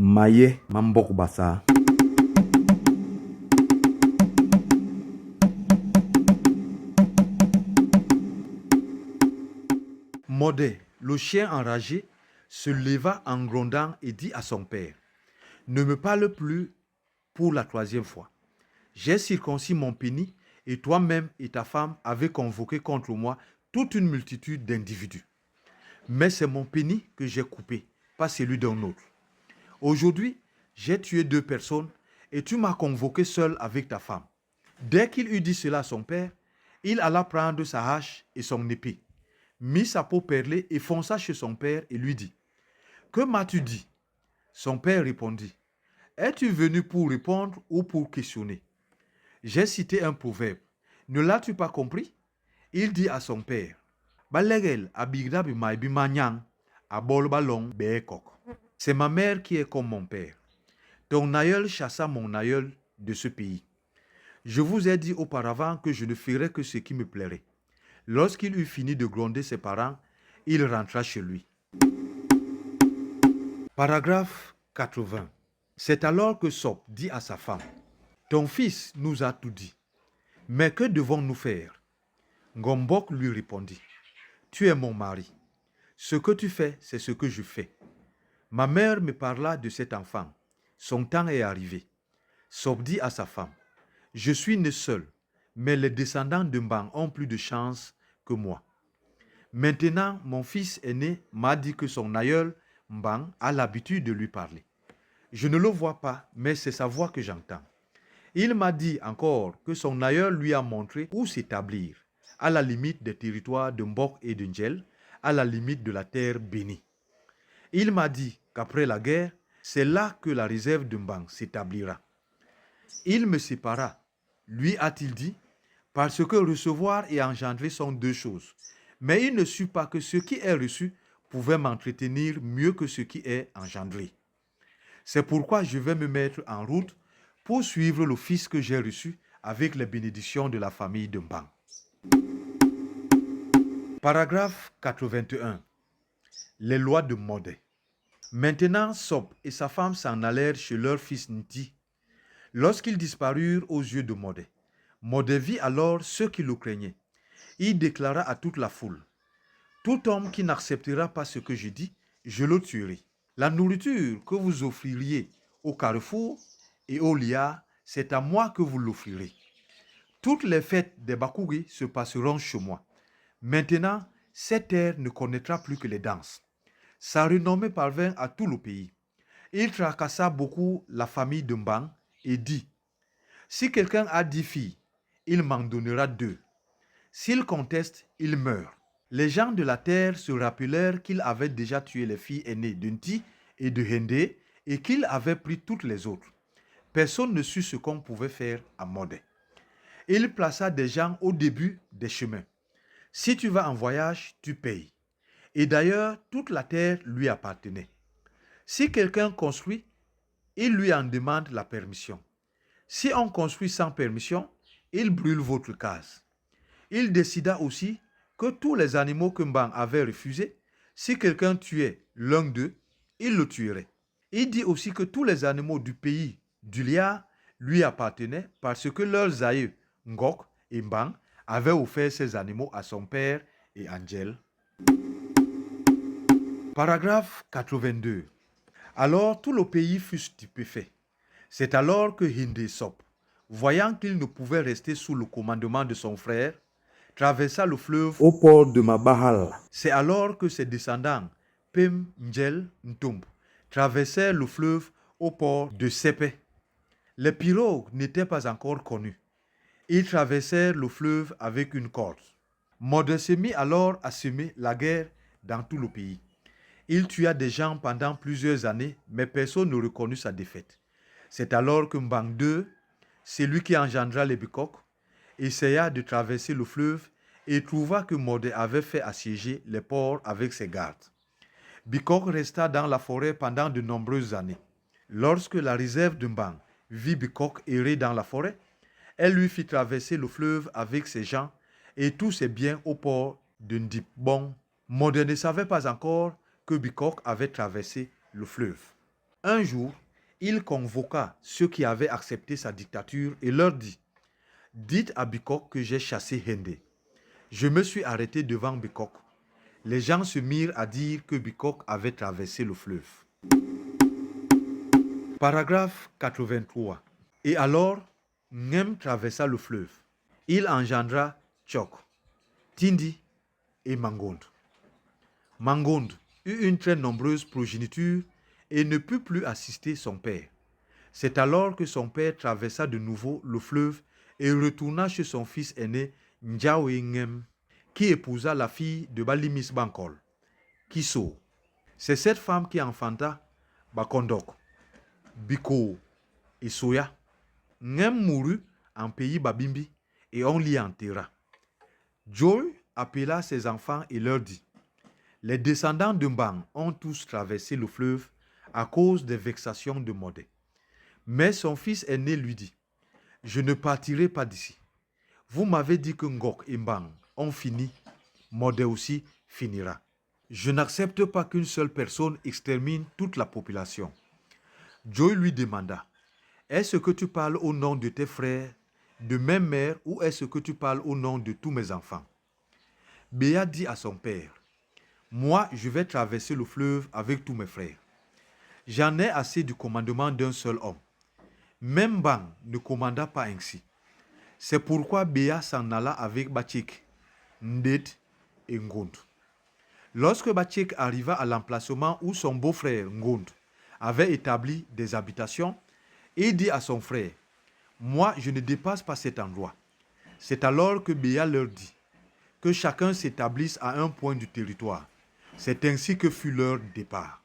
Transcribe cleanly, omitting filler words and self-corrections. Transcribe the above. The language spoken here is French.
Maye Mambok Bassa. Modé, le chien enragé, se leva en grondant et dit à son père: Ne me parle plus pour la troisième fois. J'ai circoncis mon pénis et toi-même et ta femme avez convoqué contre moi toute une multitude d'individus. Mais c'est mon pénis que j'ai coupé, pas celui d'un autre. Aujourd'hui, j'ai tué 2 personnes et tu m'as convoqué seul avec ta femme. Dès qu'il eut dit cela à son père, il alla prendre sa hache et son épée, mit sa peau perlée et fonça chez son père et lui dit: Que m'as-tu dit? Son père répondit: Es-tu venu pour répondre ou pour questionner? J'ai cité un proverbe. Ne l'as-tu pas compris? Il dit à son père: Balegel abigda bi manyang, abol balong beekok. C'est ma mère qui est comme mon père. Ton aïeul chassa mon aïeul de ce pays. Je vous ai dit auparavant que je ne ferais que ce qui me plairait. Lorsqu'il eut fini de gronder ses parents, il rentra chez lui. Paragraphe 80. C'est alors que Sop dit à sa femme: Ton fils nous a tout dit. Mais que devons-nous faire? Ngombok lui répondit: Tu es mon mari. Ce que tu fais, c'est ce que je fais. Ma mère me parla de cet enfant. Son temps est arrivé. Sop dit à sa femme: Je suis né seul, mais les descendants de Mbang ont plus de chance que moi. Maintenant, mon fils aîné m'a dit que son aïeul Mbang a l'habitude de lui parler. Je ne le vois pas, mais c'est sa voix que j'entends. Il m'a dit encore que son aïeul lui a montré où s'établir, à la limite des territoires de Mbok et de Ndjel, à la limite de la terre bénie. Il m'a dit qu'après la guerre, c'est là que la réserve de Mbang s'établira. Il me sépara, lui a-t-il dit, parce que recevoir et engendrer sont 2 choses. Mais il ne sut pas que ce qui est reçu pouvait m'entretenir mieux que ce qui est engendré. C'est pourquoi je vais me mettre en route pour suivre le fils que j'ai reçu avec les bénédictions de la famille de Mbang. Paragraphe 81. Les lois de Modé. Maintenant, Sop et sa femme s'en allèrent chez leur fils Nti. Lorsqu'ils disparurent aux yeux de Modé, Modé vit alors ceux qui le craignaient. Il déclara à toute la foule: Tout homme qui n'acceptera pas ce que je dis, je le tuerai. La nourriture que vous offririez au carrefour et au liard, c'est à moi que vous l'offrirez. Toutes les fêtes des Bakougi se passeront chez moi. Maintenant, cette terre ne connaîtra plus que les danses. Sa renommée parvint à tout le pays. Il tracassa beaucoup la famille de Mbang et dit: Si quelqu'un a 10 filles, il m'en donnera 2. S'il conteste, il meurt. Les gens de la terre se rappelèrent qu'il avait déjà tué les filles aînées de Nti et de Hende et qu'il avait pris toutes les autres. Personne ne sut ce qu'on pouvait faire à Modé. Il plaça des gens au début des chemins. Si tu vas en voyage, tu payes. Et d'ailleurs, toute la terre lui appartenait. Si quelqu'un construit, il lui en demande la permission. Si on construit sans permission, il brûle votre case. Il décida aussi que tous les animaux que Mbang avait refusés, si quelqu'un tuait l'un d'eux, il le tuerait. Il dit aussi que tous les animaux du pays du Liard lui appartenaient parce que leurs aïeux, Ngok et Mbang, avaient offert ces animaux à son père et à Ndjel. Paragraphe 82. Alors tout le pays fut stupéfait. C'est alors que Hinde Sop, voyant qu'il ne pouvait rester sous le commandement de son frère, traversa le fleuve au port de Mabahal. C'est alors que ses descendants, Pem, Ndjel, Ntumb, traversèrent le fleuve au port de Sepe. Les pirogues n'étaient pas encore connues. Ils traversèrent le fleuve avec une corde. Modé se mit alors à semer la guerre dans tout le pays. Il tua des gens pendant plusieurs années, mais personne ne reconnut sa défaite. C'est alors que Mbang II, celui qui engendra les Bikok, essaya de traverser le fleuve et trouva que Modé avait fait assiéger les ports avec ses gardes. Bikok resta dans la forêt pendant de nombreuses années. Lorsque la réserve de Mbang vit Bikok errer dans la forêt, elle lui fit traverser le fleuve avec ses gens et tous ses biens au port de Ndipbong. Modé ne savait pas encore que Bikok avait traversé le fleuve. Un jour, il convoqua ceux qui avaient accepté sa dictature et leur dit: dites à Bikok que j'ai chassé Hende. Je me suis arrêté devant Bikok. Les gens se mirent à dire que Bikok avait traversé le fleuve. Paragraphe 83. Et alors, Ngem traversa le fleuve. Il engendra Tchok, Tindi et Mangonde. Mangonde eut une très nombreuse progéniture et ne put plus assister son père. C'est alors que son père traversa de nouveau le fleuve et retourna chez son fils aîné Ndjawe Ngem, qui épousa la fille de Balimis Bankol, Kiso. C'est cette femme qui enfanta Bakondok, Biko et Soya. Ngem mourut en pays Babimbi et on l'y enterra. Joy appela ses enfants et leur dit: les descendants de Mbang ont tous traversé le fleuve à cause des vexations de Modé. Mais son fils aîné lui dit: je ne partirai pas d'ici. Vous m'avez dit que Ngok et Mbang ont fini, Modé aussi finira. Je n'accepte pas qu'une seule personne extermine toute la population. Joy lui demanda: est-ce que tu parles au nom de tes frères, de même mère, ou est-ce que tu parles au nom de tous mes enfants? Béa dit à son père: moi, je vais traverser le fleuve avec tous mes frères. J'en ai assez du commandement d'un seul homme. Même Bang ne commanda pas ainsi. C'est pourquoi Béa s'en alla avec Bachik, Ndet et Ngond. Lorsque Bachik arriva à l'emplacement où son beau-frère Ngond avait établi des habitations, il dit à son frère: moi, je ne dépasse pas cet endroit. C'est alors que Béa leur dit que chacun s'établisse à un point du territoire. C'est ainsi que fut leur départ.